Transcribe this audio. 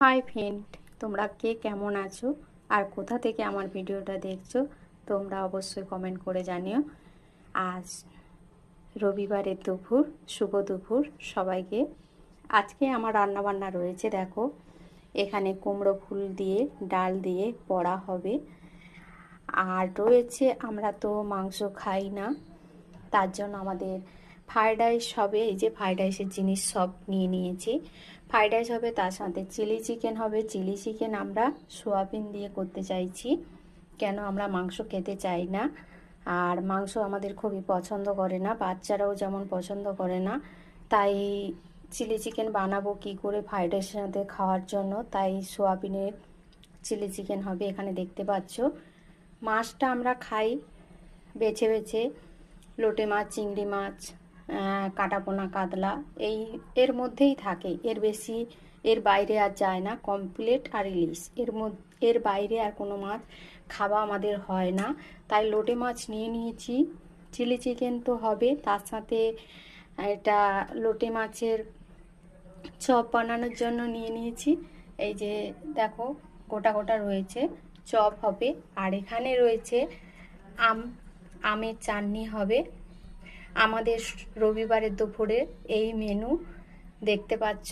Hi friend, তোমরা কে কেমন আছো আর কোথা থেকে আমার ভিডিওটা দেখছো তোমরা অবশ্যই কমেন্ট করে জানিও। আজ রবিবারের দুপুর, শুভ দুপুর সবাইকে। আজকে আমার রান্না বান্না রয়েছে, দেখো এখানে কুমড়ো ফুল দিয়ে ডাল দিয়ে বড়া হবে। আর রয়েছে, আমরা তো মাংস খাই না, তার জন্য আমাদের ফ্রাইড রাইস হবে। এই যে ফ্রাইড রাইসের জিনিস সব নিয়ে নিয়েছি। ফ্রাইড রাইস হবে, তার সাথে চিলি চিকেন হবে। চিলি চিকেন আমরা সোয়াবিন দিয়ে করতে চাইছি, কেন আমরা মাংস খেতে চাই না। আর মাংস আমাদের খুবই পছন্দ করে না, বাচ্চারাও যেমন পছন্দ করে না। তাই চিলি চিকেন বানাবো কি করে ফ্রাইড রাইসের সাথে খাওয়ার জন্য, তাই সোয়াবিনের চিলি চিকেন হবে। এখানে দেখতে পাচ্ছ মাছটা আমরা খাই বেছে বেছে, লোটে মাছ, চিংড়ি মাছ, কাটাপোনা, কাতলা, এর মধ্যেই থাকে। এর বেশি, এর বাইরে আর যায় না। কমপ্লেট আর ইলিশ, এর বাইরে আর কোনো মাছ খাওয়া আমাদের হয় না। তাই লোটে মাছ নিয়ে নিয়েছি। চিলি চিকেন তো হবে, তার সাথে এটা লোটে মাছের চপ বানানোর জন্য নিয়ে নিয়েছি। এই যে দেখো গোটা গোটা রয়েছে, চপ হবে। আর এখানে রয়েছে আমের চাটনি হবে। আমাদের রবিবারের দুপুরে এই মেনু দেখতে পাচ্ছ।